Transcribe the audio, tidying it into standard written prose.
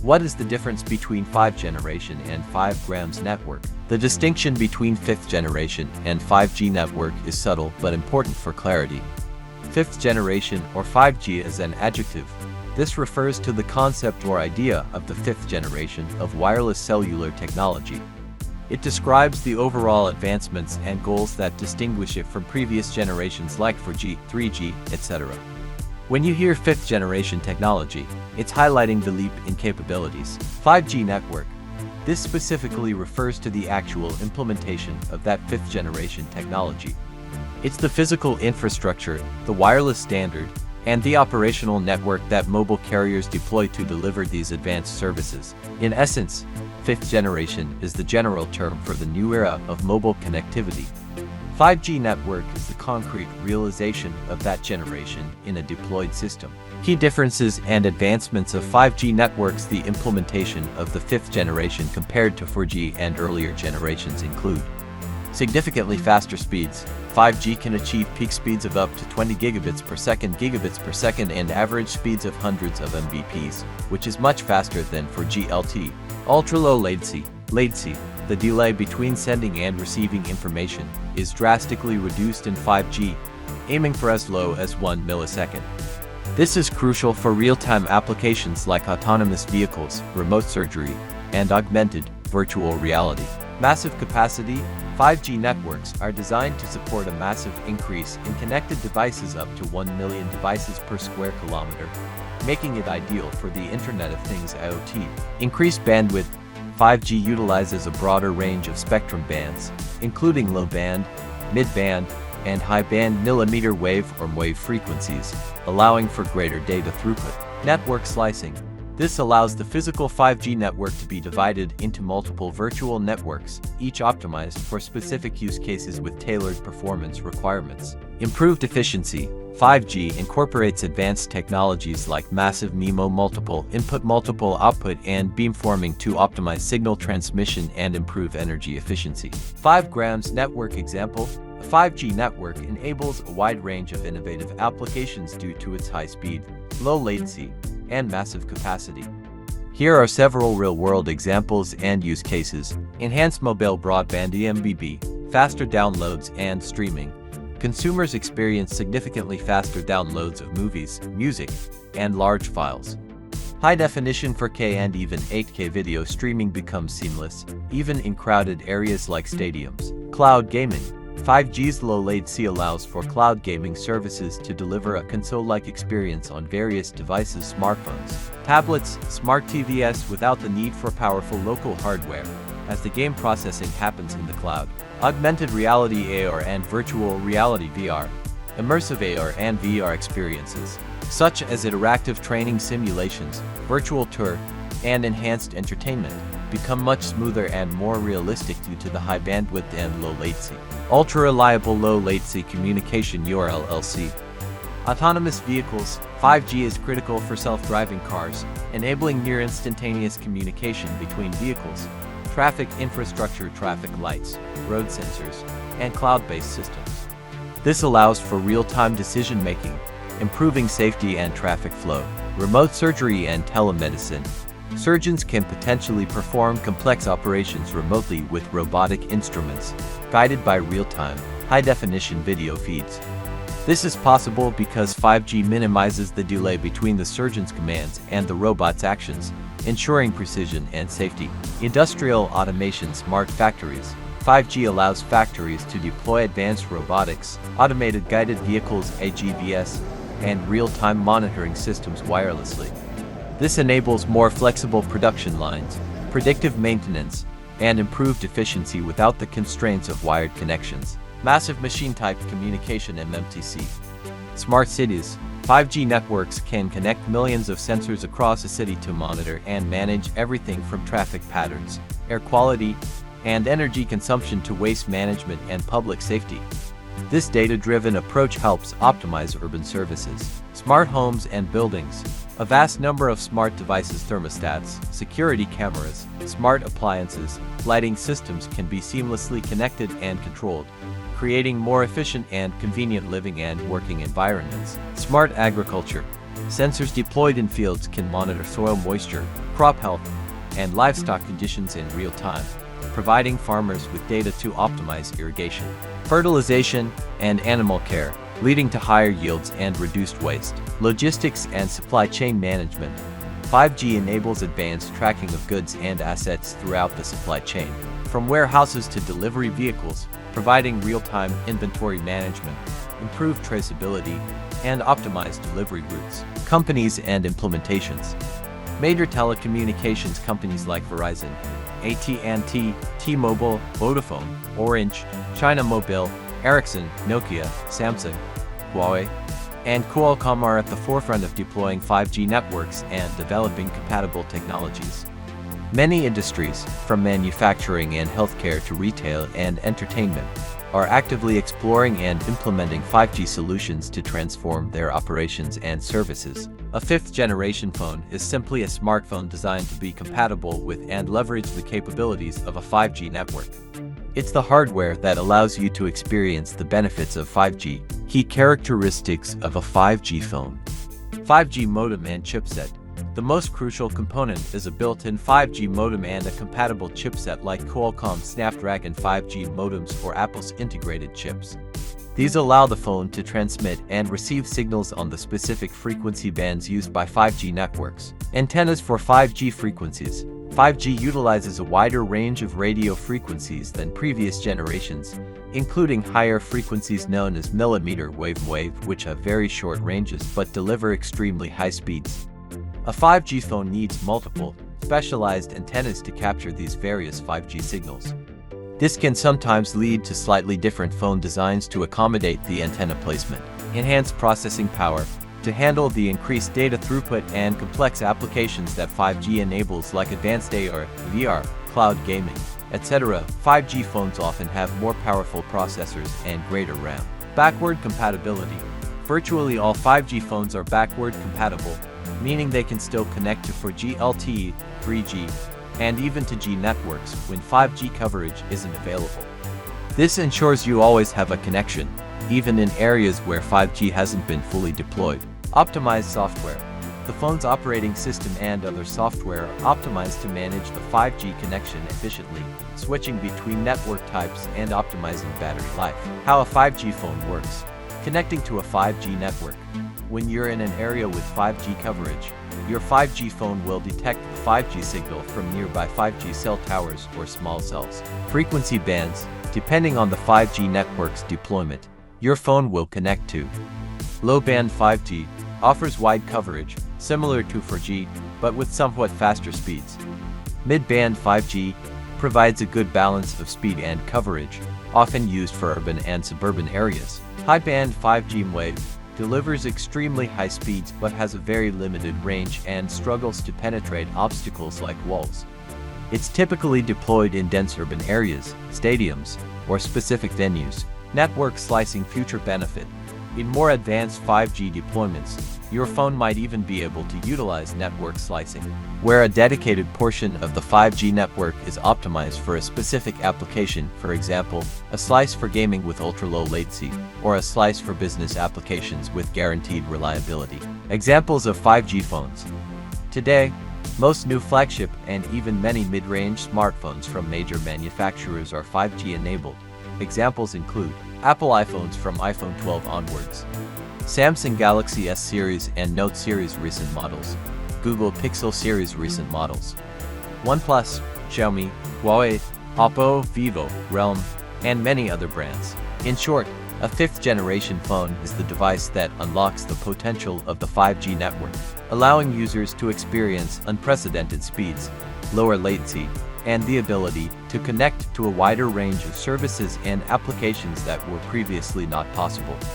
What is the difference between 5th generation and 5G network? The distinction between 5th generation and 5G network is subtle but important for clarity. 5th generation or 5G is an adjective. This refers to the concept or idea of the 5th generation of wireless cellular technology. It describes the overall advancements and goals that distinguish it from previous generations like 4G, 3G, etc. When you hear 5th generation technology, it's highlighting the leap in capabilities. 5G network. This specifically refers to the actual implementation of that 5th generation technology. It's the physical infrastructure, the wireless standard, and the operational network that mobile carriers deploy to deliver these advanced services. In essence, 5th generation is the general term for the new era of mobile connectivity. 5G network is the concrete realization of that generation in a deployed system. Key differences and advancements of 5G networks. The implementation of the 5th generation compared to 4G and earlier generations include significantly faster speeds. 5G can achieve peak speeds of up to 20 gigabits per second and average speeds of hundreds of Mbps, which is much faster than 4G LTE. Ultra-low latency. The delay between sending and receiving information is drastically reduced in 5G, aiming for as low as 1 millisecond. This is crucial for real-time applications like autonomous vehicles, remote surgery, and augmented virtual reality. Massive capacity. 5G networks are designed to support a massive increase in connected devices up to 1 million devices per square kilometer, making it ideal for the Internet of Things IoT. Increased bandwidth. 5G utilizes a broader range of spectrum bands, including low band, mid-band, and high-band millimeter wave or wave frequencies, allowing for greater data throughput. Network slicing. This allows the physical 5G network to be divided into multiple virtual networks, each optimized for specific use cases with tailored performance requirements. Improved efficiency. 5G incorporates advanced technologies like massive MIMO multiple input multiple output and beamforming to optimize signal transmission and improve energy efficiency. 5G network example. A 5G network enables a wide range of innovative applications due to its high speed, low latency, and massive capacity. Here are several real-world examples and use cases. Enhanced mobile broadband (eMBB), faster downloads and streaming. Consumers experience significantly faster downloads of movies, music, and large files. High-definition 4K and even 8K video streaming becomes seamless, even in crowded areas like stadiums. Cloud gaming. 5G's low latency allows for cloud gaming services to deliver a console-like experience on various devices, smartphones, tablets, smart TVs without the need for powerful local hardware, as the game processing happens in the cloud. Augmented reality AR and virtual reality VR. Immersive AR and VR experiences, such as interactive training simulations, virtual tour, and enhanced entertainment, become much smoother and more realistic due to the high bandwidth and low latency. Ultra-reliable low-latency communication (URLLC). Autonomous vehicles. 5G is critical for self-driving cars, enabling near-instantaneous communication between vehicles, traffic infrastructure, traffic lights, road sensors, and cloud-based systems. This allows for real-time decision-making, improving safety and traffic flow. Remote surgery and telemedicine. Surgeons can potentially perform complex operations remotely with robotic instruments, guided by real-time, high-definition video feeds. This is possible because 5G minimizes the delay between the surgeon's commands and the robot's actions, ensuring precision and safety. Industrial automation. Smart factories. 5G allows factories to deploy advanced robotics, automated guided vehicles (AGVs), and real-time monitoring systems wirelessly. This enables more flexible production lines, predictive maintenance, and improved efficiency without the constraints of wired connections. Massive Machine-Type Communication (MMTC). Smart cities. 5G networks can connect millions of sensors across a city to monitor and manage everything from traffic patterns, air quality, and energy consumption to waste management and public safety. This data-driven approach helps optimize urban services. Smart homes and buildings. A vast number of smart devices, thermostats, security cameras, smart appliances, lighting systems can be seamlessly connected and controlled, creating more efficient and convenient living and working environments. Smart agriculture. Sensors deployed in fields can monitor soil moisture, crop health, and livestock conditions in real time, providing farmers with data to optimize irrigation, fertilization, and animal care, leading to higher yields and reduced waste. Logistics and supply chain management. 5G enables advanced tracking of goods and assets throughout the supply chain, from warehouses to delivery vehicles, providing real-time inventory management, improved traceability, and optimized delivery routes. Companies and implementations. Major telecommunications companies like Verizon, AT&T, T-Mobile, Vodafone, Orange, China Mobile, Ericsson, Nokia, Samsung, Huawei, and Qualcomm are at the forefront of deploying 5G networks and developing compatible technologies. Many industries, from manufacturing and healthcare to retail and entertainment, are actively exploring and implementing 5G solutions to transform their operations and services. A fifth-generation phone is simply a smartphone designed to be compatible with and leverage the capabilities of a 5G network. It's the hardware that allows you to experience the benefits of 5G. Key characteristics of a 5G phone. 5G modem and chipset. The most crucial component is a built-in 5G modem and a compatible chipset like Qualcomm Snapdragon 5G modems or Apple's integrated chips. These allow the phone to transmit and receive signals on the specific frequency bands used by 5G networks. Antennas for 5G frequencies. 5G utilizes a wider range of radio frequencies than previous generations, including higher frequencies known as millimeter wave, which have very short ranges but deliver extremely high speeds. A 5G phone needs multiple, specialized antennas to capture these various 5G signals. This can sometimes lead to slightly different phone designs to accommodate the antenna placement. Enhanced processing power. To handle the increased data throughput and complex applications that 5G enables like advanced AR, VR, cloud gaming, etc., 5G phones often have more powerful processors and greater RAM. Backward compatibility. Virtually all 5G phones are backward compatible, meaning they can still connect to 4G LTE, 3G, and even to G networks when 5G coverage isn't available. This ensures you always have a connection, even in areas where 5G hasn't been fully deployed. Optimized software. The phone's operating system and other software are optimized to manage the 5G connection efficiently, switching between network types and optimizing battery life. How a 5G phone works. Connecting to a 5G network. When you're in an area with 5G coverage, your 5G phone will detect the 5G signal from nearby 5G cell towers or small cells. Frequency bands. Depending on the 5G network's deployment, your phone will connect to. Low-band 5G offers wide coverage, similar to 4G, but with somewhat faster speeds. Mid-band 5G provides a good balance of speed and coverage, often used for urban and suburban areas. High-band 5G wave delivers extremely high speeds but has a very limited range and struggles to penetrate obstacles like walls. It's typically deployed in dense urban areas, stadiums, or specific venues. Network slicing future benefit. In more advanced 5G deployments, your phone might even be able to utilize network slicing, where a dedicated portion of the 5G network is optimized for a specific application, for example, a slice for gaming with ultra-low latency, or a slice for business applications with guaranteed reliability. Examples of 5G phones. Today, most new flagship and even many mid-range smartphones from major manufacturers are 5G enabled. Examples include Apple iPhones from iPhone 12 onwards, Samsung Galaxy S series and Note series recent models, Google Pixel series recent models, OnePlus, Xiaomi, Huawei, Oppo, Vivo, Realme, and many other brands. In short, a fifth-generation phone is the device that unlocks the potential of the 5G network, allowing users to experience unprecedented speeds, lower latency, and the ability to connect to a wider range of services and applications that were previously not possible.